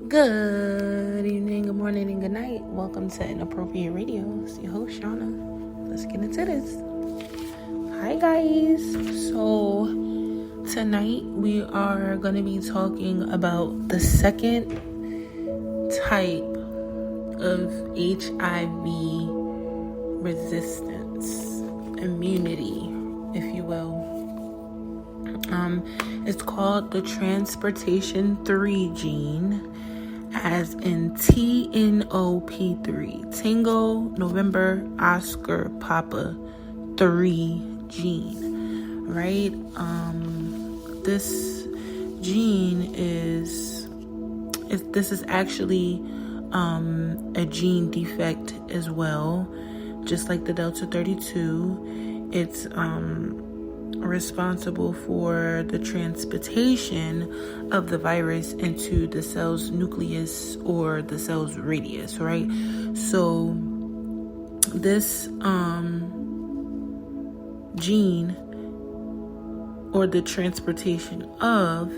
Good evening, good morning, and good night. Welcome to Inappropriate Radio. It's your host, Shauna. Let's get into this. Hi, guys. So, tonight we are going to be talking about the second type of HIV resistance, immunity, if you will. It's called the transportation 3 gene, as in TNOP3, Tango, November, Oscar, Papa 3 gene, right? This gene this is actually a gene defect as well, just like the Delta 32. It's responsible for the transportation of the virus into the cell's nucleus or the cell's radius, right? So this gene, or the transportation of,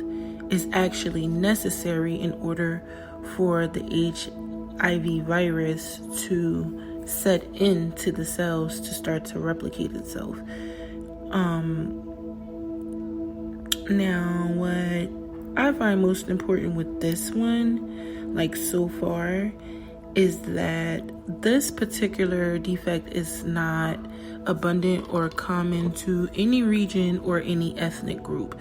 is actually necessary in order for the HIV virus to set into the cells to start to replicate itself. Now, what I find most important with this one, like so far, is that this particular defect is not abundant or common to any region or any ethnic group.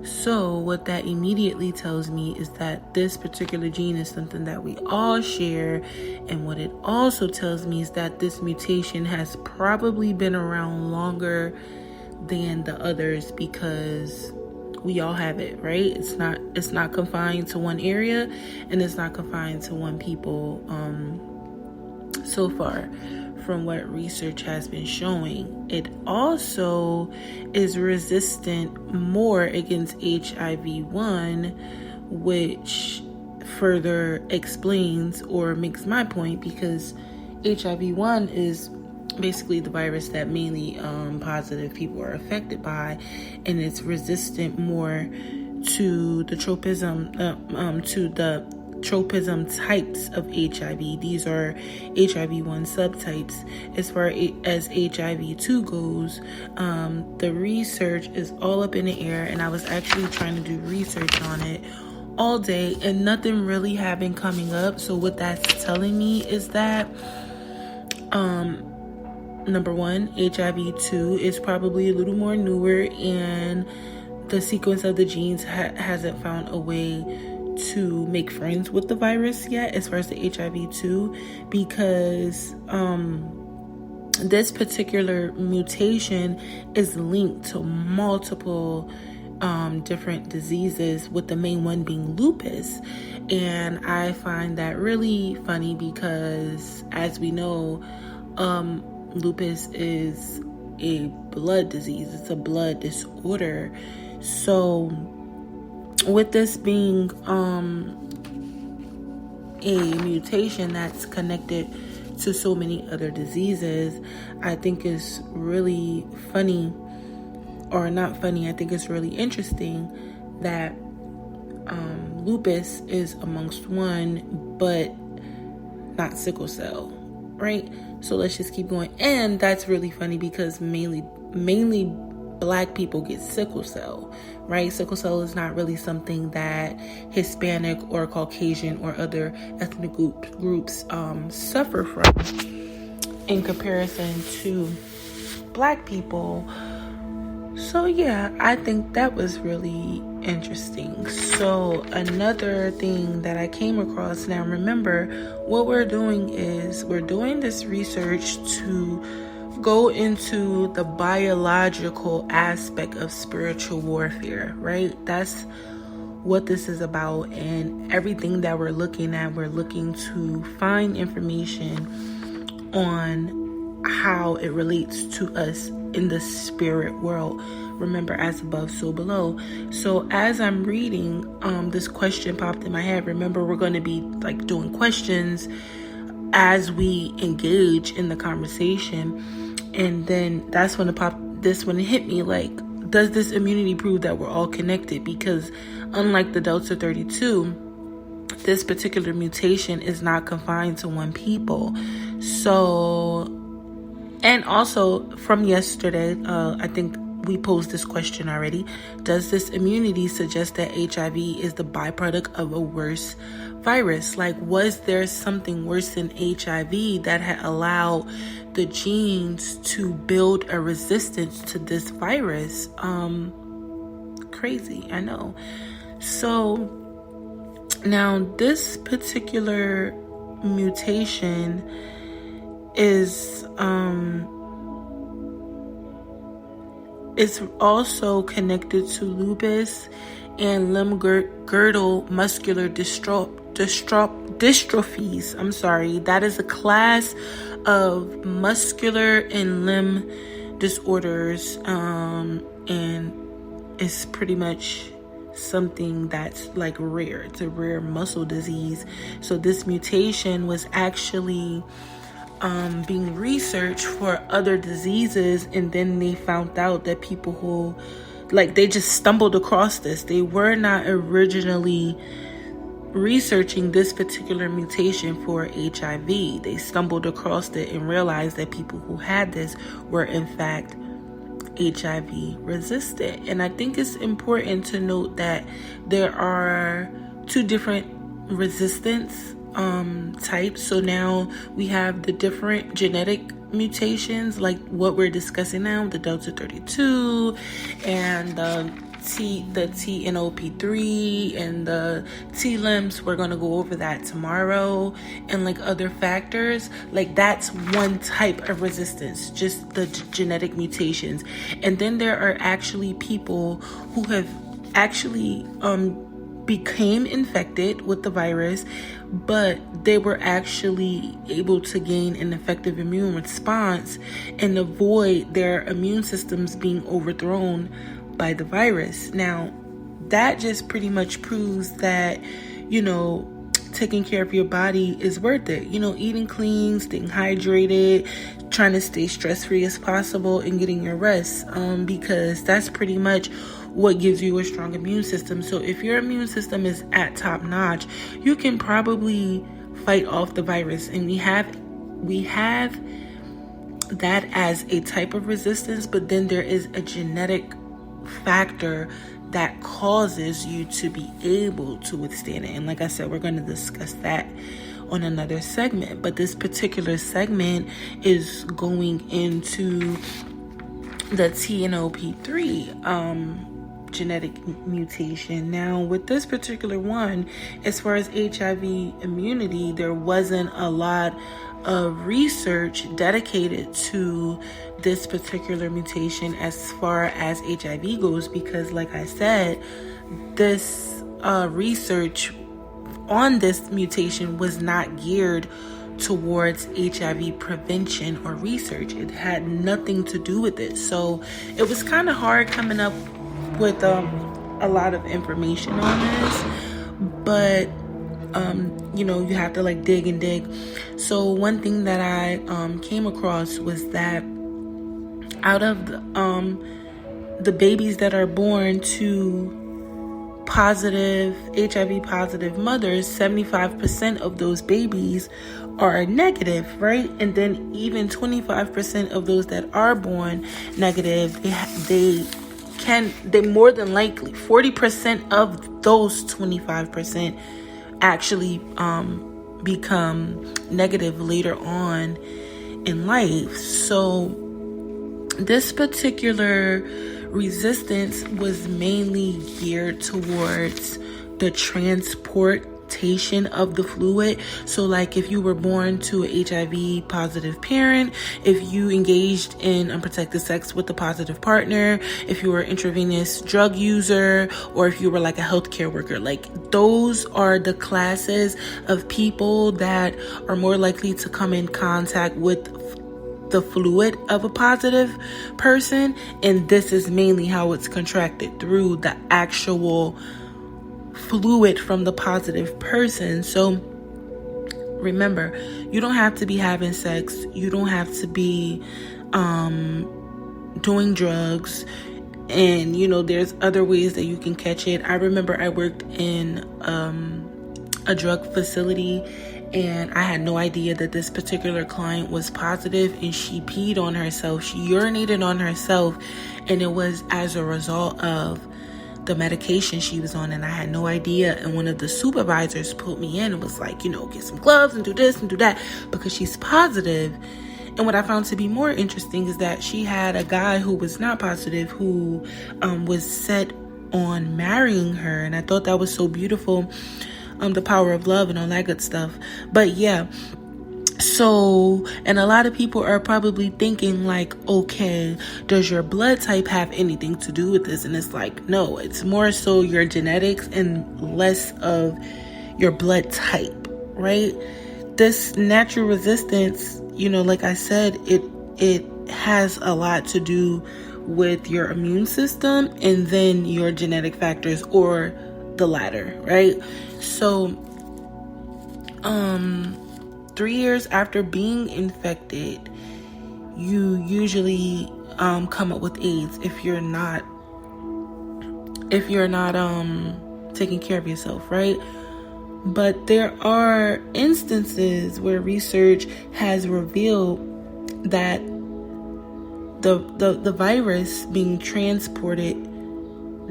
So what that immediately tells me is that this particular gene is something that we all share. And what it also tells me is that this mutation has probably been around longer than the others, because we all have it, right? It's not confined to one area, and it's not confined to one people. So far, from what research has been showing, it also is resistant more against HIV-1, which further explains or makes my point, because HIV-1 is basically the virus that mainly positive people are affected by, and it's resistant more to the tropism types of HIV. These are HIV-1 subtypes. As far as HIV-2 goes, the research is all up in the air, and I was actually trying to do research on it all day, and nothing really had been coming up. So what that's telling me is that number one, HIV-2 is probably a little more newer, and the sequence of the genes hasn't found a way to make friends with the virus yet, as far as the HIV-2, because this particular mutation is linked to multiple different diseases, with the main one being lupus. And I find that really funny because, as we know, lupus is a blood disease. It's a blood disorder. So with this being a mutation that's connected to so many other diseases, I think it's really funny, or not funny, I think it's really interesting that lupus is amongst one, but not sickle cell, right? So let's just keep going. And that's really funny because mainly Black people get sickle cell, right? Sickle cell is not really something that Hispanic or Caucasian or other ethnic groups suffer from in comparison to Black people. So yeah, I think that was really interesting. So another thing that I came across, now remember, what we're doing is we're doing this research to go into the biological aspect of spiritual warfare, right? That's what this is about. And everything that we're looking at, we're looking to find information on how it relates to us in the spirit world. Remember, as above, so below. So as I'm reading, this question popped in my head. Remember, we're going to be like doing questions as we engage in the conversation. And then that's when this one hit me, like, does this immunity prove that we're all connected? Because unlike the Delta 32, this particular mutation is not confined to one people. So, and also from yesterday, I think we posed this question already. Does this immunity suggest that HIV is the byproduct of a worse virus? Like, was there something worse than HIV that had allowed the genes to build a resistance to this virus? Crazy, I know. So now this particular mutation is it's also connected to lupus and limb-girdle muscular dystrophies. That is a class of muscular and limb disorders, and it's pretty much something that's like rare. It's a rare muscle disease. So this mutation was actually being researched for other diseases, and then they found out that people who they just stumbled across this. They were not originally researching this particular mutation for HIV. They stumbled across it and realized that people who had this were in fact HIV resistant. And I think it's important to note that there are two different resistance types. So now we have the different genetic mutations, like what we're discussing now, the Delta 32 and the TNOP3 and the T-limbs. We're going to go over that tomorrow, and like other factors. Like, that's one type of resistance, just the genetic mutations. And then there are actually people who have actually became infected with the virus, but they were actually able to gain an effective immune response and avoid their immune systems being overthrown by the virus. Now, that just pretty much proves that, taking care of your body is worth it. Eating clean, staying hydrated, trying to stay stress-free as possible, and getting your rest, because that's pretty much what gives you a strong immune system. So if your immune system is at top notch, you can probably fight off the virus. And we have that as a type of resistance, but then there is a genetic factor that causes you to be able to withstand it. And like I said, we're going to discuss that on another segment, but this particular segment is going into the TNOP3 genetic mutation. Now, with this particular one, as far as HIV immunity, there wasn't a lot of research dedicated to this particular mutation as far as HIV goes, because like I said, this research on this mutation was not geared towards HIV prevention or research. It had nothing to do with it. So it was kind of hard coming up with a lot of information on this, but you have to dig and dig. So one thing that I came across was that out of the babies that are born to HIV positive mothers, 75% of those babies are negative, right? And then even 25% of those that are born negative, they more than likely, 40% of those 25% actually become negative later on in life. So this particular resistance was mainly geared towards the transportation of the fluid. So like if you were born to an HIV positive parent, if you engaged in unprotected sex with a positive partner, if you were an intravenous drug user, or if you were like a healthcare worker, like those are the classes of people that are more likely to come in contact with the fluid of a positive person. And this is mainly how it's contracted, through the actual fluid from the positive person. So remember, you don't have to be having sex, you don't have to be doing drugs, and there's other ways that you can catch it. I remember I worked in a drug facility, and I had no idea that this particular client was positive, and she peed on herself. She urinated on herself, and it was as a result of the medication she was on, and I had no idea. And one of the supervisors put me in and was like, get some gloves and do this and do that because she's positive. And what I found to be more interesting is that she had a guy who was not positive who was set on marrying her, and I thought that was so beautiful. The power of love and all that good stuff. But yeah, so, and a lot of people are probably thinking like, okay, does your blood type have anything to do with this? And it's like, no, it's more so your genetics and less of your blood type, right? This natural resistance, like I said, it has a lot to do with your immune system and then your genetic factors, or the latter, right? So 3 years after being infected, you usually come up with AIDS if you're not taking care of yourself, right? But there are instances where research has revealed that the virus being transported,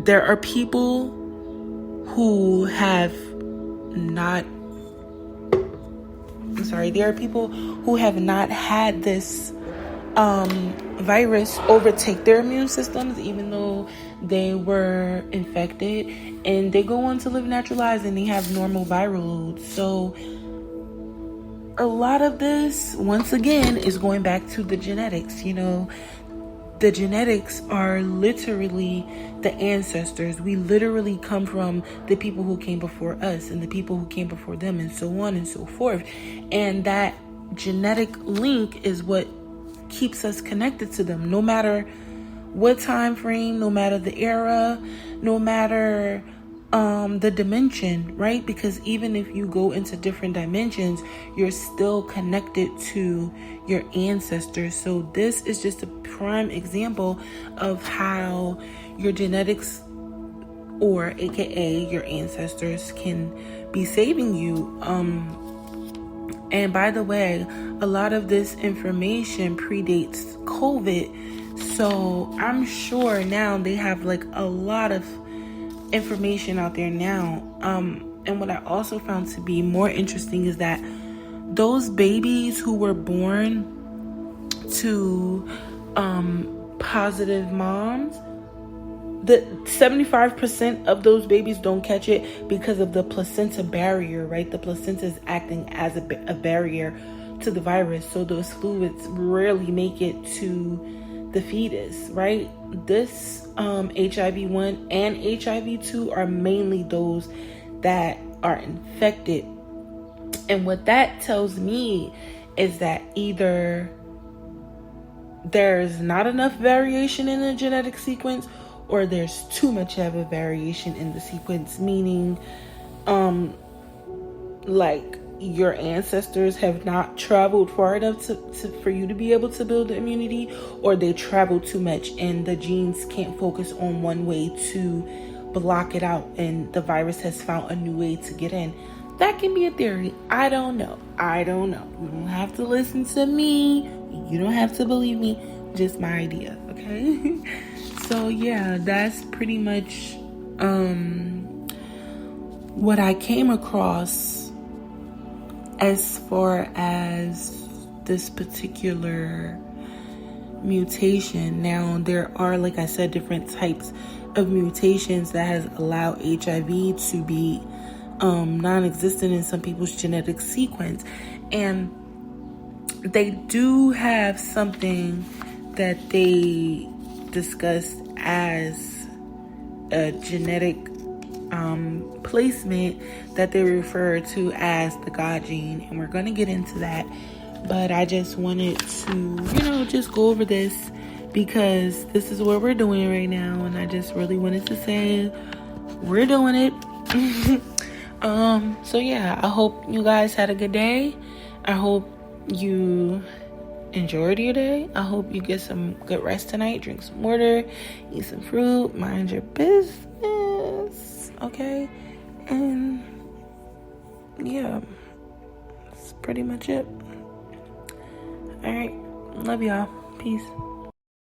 there are people who have not had this virus overtake their immune systems, even though they were infected, and they go on to live natural lives and they have normal viral loads. So a lot of this, once again, is going back to the genetics. The genetics are literally the ancestors. We literally come from the people who came before us and the people who came before them, and so on and so forth. And that genetic link is what keeps us connected to them, no matter what time frame, no matter the era, no matter the dimension, right? Because even if you go into different dimensions, you're still connected to your ancestors. So this is just a prime example of how your genetics, or aka your ancestors, can be saving you. And by the way, a lot of this information predates COVID, so I'm sure now they have like a lot of information out there now. And what I also found to be more interesting is that those babies who were born to positive moms, the 75% of those babies don't catch it because of the placenta barrier, right? The placenta is acting as a barrier to the virus, so those fluids rarely make it to the fetus, right? This HIV-1 and HIV-2 are mainly those that are infected. And what that tells me is that either there's not enough variation in the genetic sequence, or there's too much of a variation in the sequence, meaning like your ancestors have not traveled far enough for you to be able to build immunity, or they travel too much and the genes can't focus on one way to block it out, and the virus has found a new way to get in. That can be a theory. I don't know. You don't have to listen to me. You don't have to believe me. Just my idea, okay? So yeah, that's pretty much what I came across as far as this particular mutation. Now, there are, like I said, different types of mutations that has allowed HIV to be non-existent in some people's genetic sequence. And they do have something that they discussed as a genetic placement that they refer to as the God gene, and we're going to get into that. But I just wanted to, just go over this because this is what we're doing right now, and I just really wanted to say we're doing it. So yeah, I hope you guys had a good day. I hope you enjoyed your day. I hope you get some good rest tonight. Drink some water, eat some fruit, mind your business, okay? And yeah, that's pretty much it. All right, love y'all. Peace.